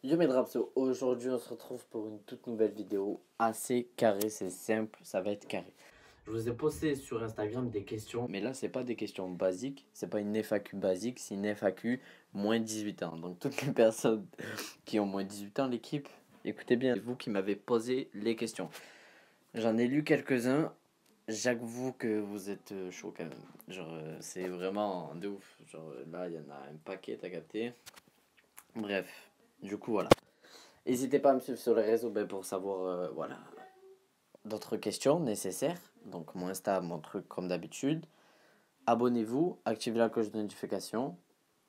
Yo mes Drapso, aujourd'hui on se retrouve pour une toute nouvelle vidéo assez carrée, c'est simple, ça va être carré. Je vous ai posté sur Instagram des questions, mais là c'est pas des questions basiques, c'est pas une FAQ basique, c'est une FAQ moins 18 ans. Donc toutes les personnes qui ont moins 18 ans, l'équipe, écoutez bien, c'est vous qui m'avez posé les questions. J'en ai lu quelques-uns, j'avoue que vous êtes chaud quand même. Genre c'est vraiment de ouf, genre là il y en a un paquet, t'as capté. Bref, du coup voilà. N'hésitez pas à me suivre sur les réseaux pour savoir voilà, d'autres questions nécessaires. Donc mon Insta, mon truc comme d'habitude. Abonnez-vous, activez la cloche de notification.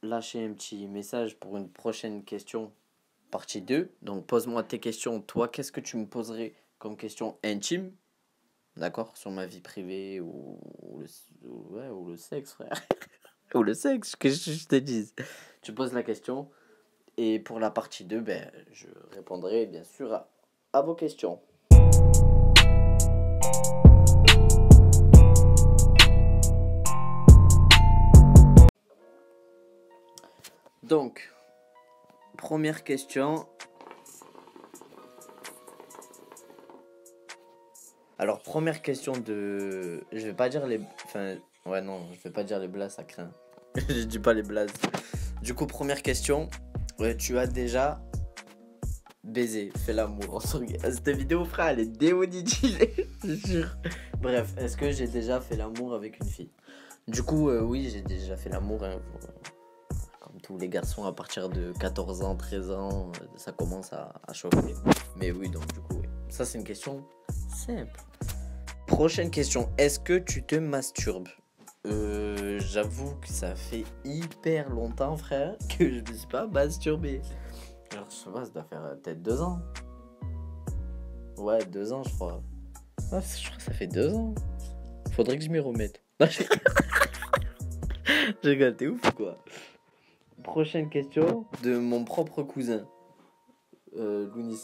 Lâchez un petit message pour une prochaine question, partie 2. Donc pose-moi tes questions. Toi, qu'est-ce que tu me poserais comme question intime? D'accord? Sur ma vie privée ou le sexe, frère. Ou le sexe, que je te dise. Tu poses la question. Et pour la partie 2, je répondrai bien sûr à vos questions. Donc, première question. Alors, première question de... Je vais pas dire les... Enfin, ouais, non, je vais pas dire les blagues, ça craint. Je dis pas les blagues. Du coup, première question. Tu as déjà baisé, fait l'amour. Cette vidéo, frère, elle est démonétisée, c'est sûr. Bref, est-ce que j'ai déjà fait l'amour avec une fille? Du coup, oui, j'ai déjà fait l'amour. Hein, comme tous les garçons, à partir de 14 ans, 13 ans, ça commence à chauffer. Mais oui, donc du coup, oui. Ça, c'est une question simple. Prochaine question. Est-ce que tu te masturbes? J'avoue que ça fait hyper longtemps, frère, que je me suis pas masturbé. Genre, je sais pas, ça doit faire peut-être 2 ans. Ouais, 2 ans, je crois. Ah, je crois que ça fait 2 ans. Faudrait que je m'y remette. Je rigole, t'es ouf ou quoi? Prochaine question de mon propre cousin, Lounis.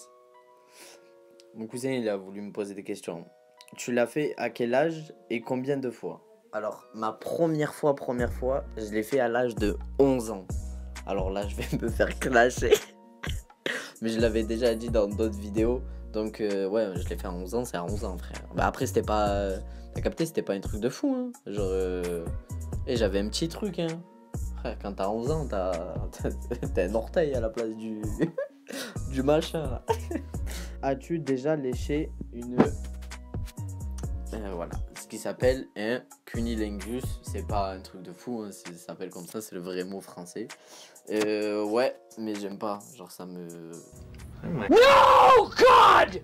Mon cousin, il a voulu me poser des questions. Tu l'as fait à quel âge et combien de fois? Alors, ma première fois, je l'ai fait à l'âge de 11 ans. Alors là, je vais me faire clasher. Mais je l'avais déjà dit dans d'autres vidéos. Donc, ouais, je l'ai fait à 11 ans, c'est à 11 ans, frère. Bah, après, c'était pas... T'as capté, c'était pas un truc de fou, hein. Genre... Et j'avais un petit truc, hein. Frère, quand t'as 11 ans, t'as un orteil à la place du... du machin, là. As-tu déjà léché une... voilà, ce qui s'appelle un cunilingus. C'est pas un truc de fou, hein, ça s'appelle comme ça, c'est le vrai mot français. Ouais, mais j'aime pas, genre ça me... No, God!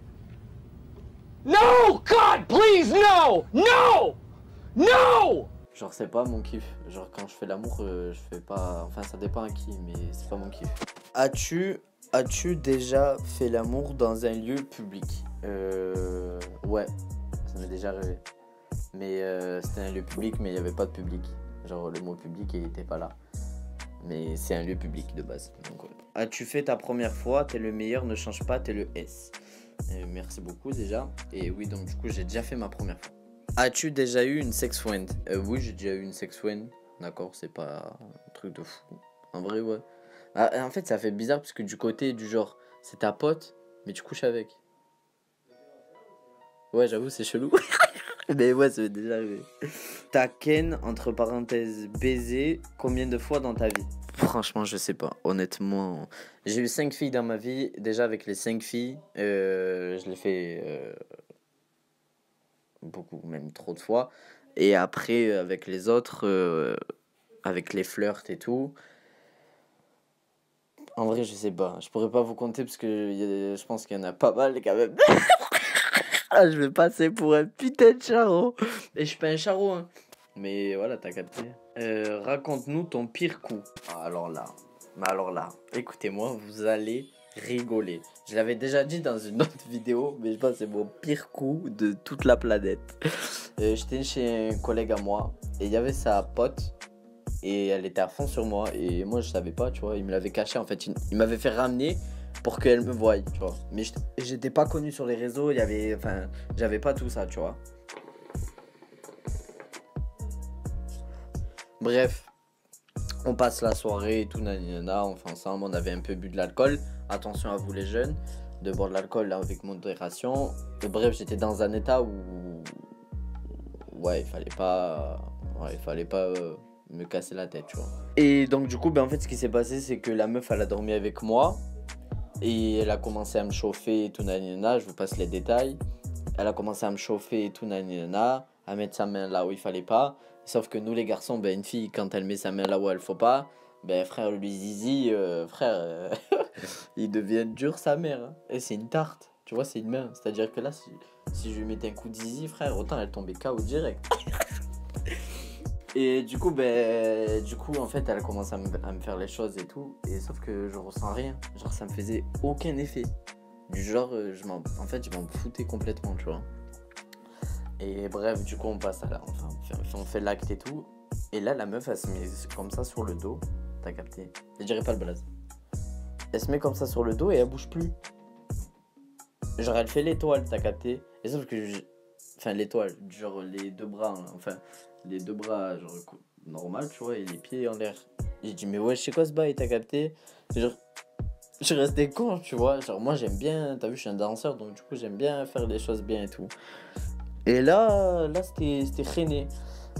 No, God, please, no! No! No! Genre c'est pas mon kiff. Genre quand je fais l'amour, je fais pas... Enfin ça dépend à qui, mais c'est pas mon kiff. As-tu déjà fait l'amour dans un lieu public? Ouais, ça m'est déjà arrivé. Mais c'était un lieu public, mais il n'y avait pas de public. Genre le mot public, il était pas là. Mais c'est un lieu public de base. Donc, ouais. As-tu fait ta première fois? T'es le meilleur, ne change pas, t'es le S. Merci beaucoup déjà. Et oui, donc du coup, j'ai déjà fait ma première fois. As-tu déjà eu une sex friend? Oui, j'ai déjà eu une sex friend. D'accord, c'est pas un truc de fou. En vrai, ouais. Ah, en fait, ça fait bizarre parce que du côté du genre, c'est ta pote, mais tu couches avec. Ouais, j'avoue, c'est chelou. Mais ouais, ça m'est déjà arrivé. T'as ken, entre parenthèses, baisé, combien de fois dans ta vie? Franchement, je sais pas. Honnêtement, j'ai eu 5 filles dans ma vie. Déjà, avec les 5 filles, je l'ai fait beaucoup, même trop de fois. Et après, avec les autres, avec les flirts et tout. En vrai, je sais pas. Je pourrais pas vous compter parce que je pense qu'il y en a pas mal quand même. Ah, je vais passer pour un putain de charreau. Et je suis pas un charreau, hein. Mais voilà, t'as capté. Raconte-nous ton pire coup. Alors là, écoutez-moi, vous allez rigoler. Je l'avais déjà dit dans une autre vidéo, mais je pense que c'est mon pire coup de toute la planète. J'étais chez un collègue à moi, et il y avait sa pote, et elle était à fond sur moi, et moi je savais pas, tu vois, il me l'avait caché en fait. Il m'avait fait ramener pour qu'elle me voie, tu vois. Mais j'étais pas connu sur les réseaux, j'avais pas tout ça, tu vois. Bref, on passe la soirée et tout, nanana, on fait ensemble, on avait un peu bu de l'alcool. attention à vous les jeunes, de boire de l'alcool avec modération. Bref, j'étais dans un état où ouais, il fallait pas me casser la tête, tu vois. Et donc du coup, ben en fait, ce qui s'est passé, c'est que la meuf, elle a dormi avec moi et elle a commencé à me chauffer et tout nanana. Je vous passe les détails. Elle a commencé à me chauffer et tout nanana, à mettre sa main là où il fallait pas. Sauf que nous les garçons, ben une fille quand elle met sa main là où elle faut pas, ben frère lui zizi, il devient dur sa mère. Hein. Et c'est une tarte, tu vois, c'est une main. C'est-à-dire que là, si je lui mettais un coup de zizi, frère, autant elle tombait KO direct. Et du coup, en fait, elle a commencé à me faire les choses et tout. Et sauf que je ressens rien. Genre, ça me faisait aucun effet. Du genre, je m'en foutais complètement, tu vois. Et bref, du coup, on passe à on fait l'acte et tout. Et là, la meuf, elle se met comme ça sur le dos. T'as capté? Je dirais pas le blaze. Elle se met comme ça sur le dos et elle bouge plus. Genre, elle fait l'étoile, t'as capté? Et sauf que l'étoile, genre les deux bras, hein, les deux bras, genre normal, tu vois, et les pieds en l'air. J'ai dit, mais ouais, je sais quoi ce bail, t'as capté? Genre, je suis resté con, tu vois. Genre, moi, j'aime bien, t'as vu, je suis un danseur, donc du coup, j'aime bien faire les choses bien et tout. Et là c'était freiné.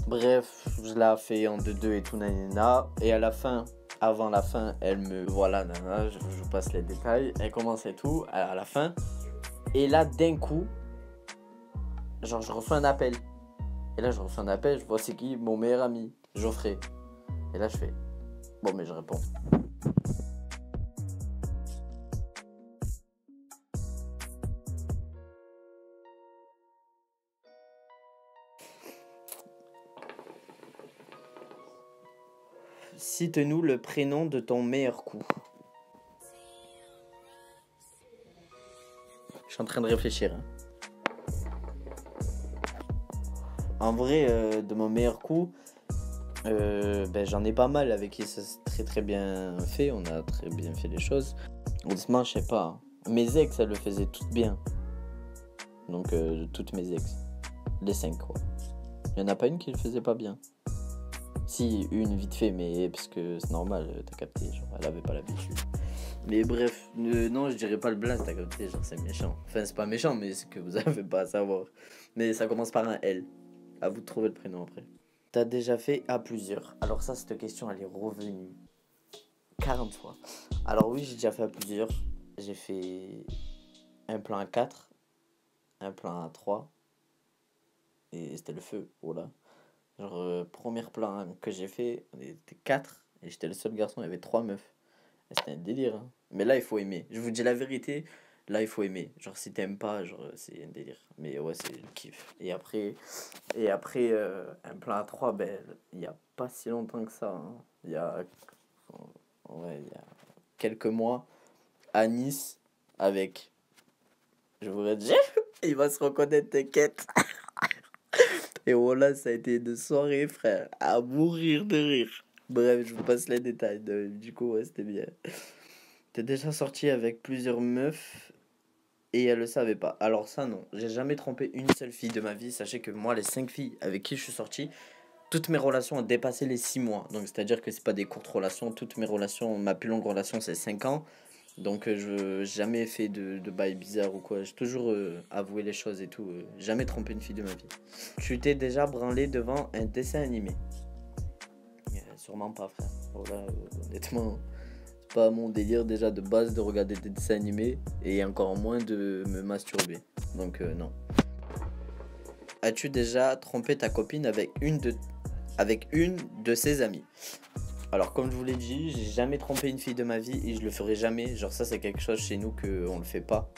Bref, je l'ai fait en 2-2 et tout, nanana. Et à la fin, avant la fin, elle me. Voilà, nanana, je vous passe les détails. Elle commence et tout, à la fin. Et là, d'un coup, genre, je reçois un appel. Et là, je reçois un appel, je vois c'est qui? Mon meilleur ami, Geoffrey. Et là, je fais. Bon, mais je réponds. Cite-nous le prénom de ton meilleur coup. Je suis en train de réfléchir. Hein. En vrai, de mon meilleur coup, j'en ai pas mal avec qui ça s'est très très bien fait. On a très bien fait les choses. Honnêtement, je sais pas. Hein. Mes ex, elles le faisaient toutes bien. Donc, toutes mes ex. Les 5, quoi. Il y en a pas une qui le faisait pas bien. Si, une vite fait, mais parce que c'est normal, t'as capté, genre, elle avait pas l'habitude. Mais bref, non, je dirais pas le blaze, t'as capté, genre, c'est méchant. Enfin, c'est pas méchant, mais c'est que vous avez pas à savoir. Mais ça commence par un L. À vous de trouver le prénom après. T'as déjà fait à plusieurs. Alors ça, cette question, elle est revenue 40 fois. Alors oui, j'ai déjà fait à plusieurs. J'ai fait un plan à 4, un plan à 3. Et c'était le feu, voilà. Genre, premier plan que j'ai fait, on était 4 et j'étais le seul garçon, il y avait 3 meufs. Et c'était un délire. Hein. Mais là, il faut aimer. Je vous dis la vérité, là, il faut aimer. Genre, si t'aimes pas, genre, c'est un délire. Mais ouais, c'est le kiff. Et après un plan à 3, il y a pas si longtemps que ça. Hein. Il y a quelques mois, à Nice, avec, je vous dire, il va se reconnaître, t'inquiète. Et voilà, ça a été une soirée, frère, à mourir de rire. Bref, je vous passe les détails. Du coup, ouais, c'était bien. T'es déjà sorti avec plusieurs meufs et elle le savait pas. Alors ça, non. J'ai jamais trompé une seule fille de ma vie. Sachez que moi, les 5 filles avec qui je suis sorti, toutes mes relations ont dépassé les 6 mois. Donc, c'est-à-dire que c'est pas des courtes relations. Toutes mes relations, ma plus longue relation, c'est 5 ans. Donc, je jamais fait de bail bizarre ou quoi. J'ai toujours avoué les choses et tout. Jamais trompé une fille de ma vie. Tu t'es déjà branlé devant un dessin animé? Sûrement pas, frère. Voilà, honnêtement, c'est pas mon délire déjà de base de regarder des dessins animés et encore moins de me masturber. Donc, non. As-tu déjà trompé ta copine avec une de ses amies? Alors, comme je vous l'ai dit, j'ai jamais trompé une fille de ma vie et je le ferai jamais. Genre, ça, c'est quelque chose chez nous qu'on le fait pas.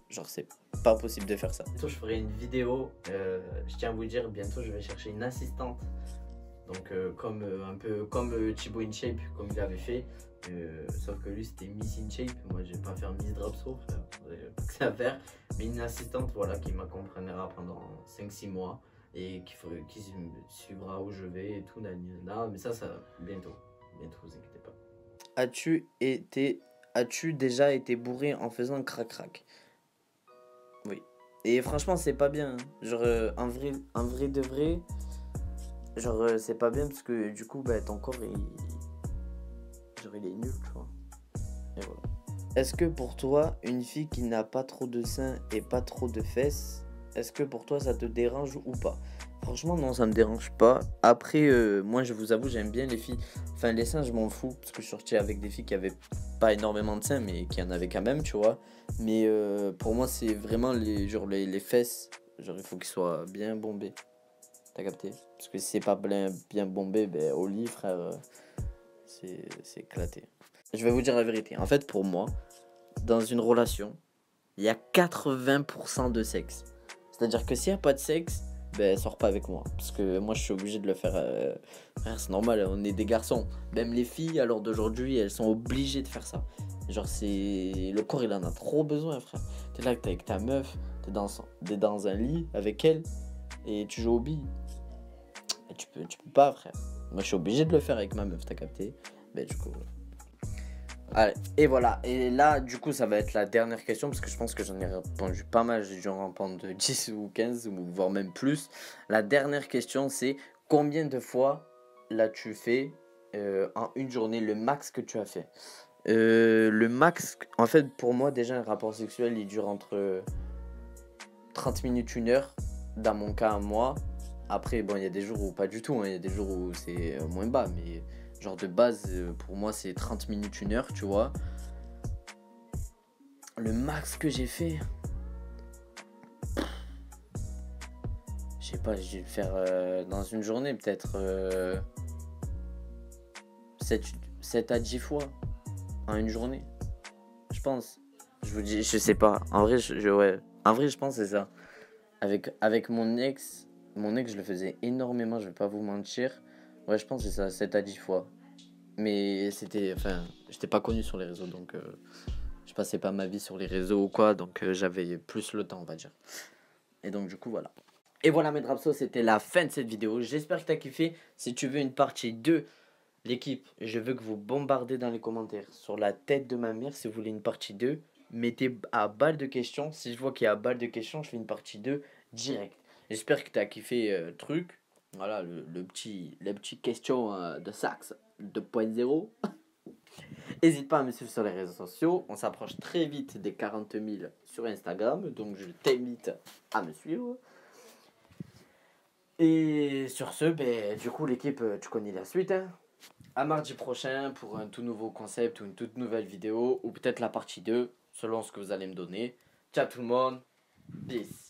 Genre, c'est pas possible de faire ça. Bientôt, je ferai une vidéo. Je tiens à vous dire, bientôt, je vais chercher une assistante. Donc, un peu comme Thibaut InShape, comme il avait fait. Sauf que lui, c'était Miss InShape. Moi, je vais pas faire Miss Dropso, frère. Pas que ça à faire. Mais une assistante, voilà, qui m'accompagnera pendant 5-6 mois. Et qui suivra où je vais et tout, nanana. Mais ça bientôt, vous inquiétez pas. As-tu déjà été bourré en faisant crac-crac? Oui. Et franchement, c'est pas bien. Hein. Genre, en vrai de vrai, genre, c'est pas bien parce que du coup, ton corps, il est nul, tu vois. Et voilà. Est-ce que pour toi, une fille qui n'a pas trop de seins et pas trop de fesses, est-ce que pour toi ça te dérange ou pas? Franchement, non, ça me dérange pas. Après, moi, je vous avoue, j'aime bien les filles. Enfin, les seins, je m'en fous. Parce que je suis sorti avec des filles qui avaient pas énormément de seins, mais qui en avaient quand même, tu vois. Mais pour moi, c'est vraiment les fesses. Genre, il faut qu'ils soient bien bombés. T'as capté? Parce que si c'est pas bien bombé, ben, au lit, frère, c'est éclaté. Je vais vous dire la vérité. En fait, pour moi, dans une relation, il y a 80% de sexe. C'est-à-dire que s'il n'y a pas de sexe, ben sors pas avec moi. Parce que moi je suis obligé de le faire. Frère, c'est normal, on est des garçons. Même les filles, à l'heure d'aujourd'hui, elles sont obligées de faire ça. Genre, c'est. Le corps, il en a trop besoin, frère. T'es là, t'es avec ta meuf, t'es dans un lit avec elle, et tu joues aux billes. Et tu peux pas, frère. Moi je suis obligé de le faire avec ma meuf, t'as capté? Ben du coup. Allez, et voilà, et là du coup ça va être la dernière question parce que je pense que j'en ai répondu pas mal, j'ai dû en répondre de 10 ou 15 ou voire même plus. La dernière question c'est combien de fois l'as-tu fait en une journée, le max que tu as fait? Le max, en fait pour moi déjà un rapport sexuel il dure entre 30 minutes, 1 heure, dans mon cas à moi. Après bon il y a des jours où pas du tout, hein. Il y a des jours où c'est moins bas mais... Genre de base, pour moi, c'est 30 minutes, 1 heure, tu vois. Le max que j'ai fait... Je sais pas, j'ai dû le faire dans une journée, peut-être 7 à 10 fois en une journée. Je pense. Je vous dis, je sais pas. En vrai, ouais. En vrai, je pense que c'est ça. Avec mon ex, je le faisais énormément, je vais pas vous mentir. Ouais, je pense que c'est ça, 7 à 10 fois. Mais c'était, enfin, j'étais pas connu sur les réseaux, donc je passais pas ma vie sur les réseaux ou quoi, donc j'avais plus le temps, on va dire. Et donc du coup, voilà. Et voilà mes Drapsos, c'était la fin de cette vidéo. J'espère que t'as kiffé. Si tu veux une partie 2, l'équipe, je veux que vous bombardez dans les commentaires sur la tête de ma mère. Si vous voulez une partie 2, mettez à balle de questions. Si je vois qu'il y a balle de questions, je fais une partie 2 direct. J'espère que t'as kiffé le truc. Voilà, les petites questions de Saxe 2.0. N'hésite pas à me suivre sur les réseaux sociaux. On s'approche très vite des 40 000 sur Instagram. Donc je t'invite à me suivre. Et sur ce, ben, du coup l'équipe, tu connais la suite. Hein. À mardi prochain pour un tout nouveau concept ou une toute nouvelle vidéo. Ou peut-être la partie 2, selon ce que vous allez me donner. Ciao tout le monde. Peace.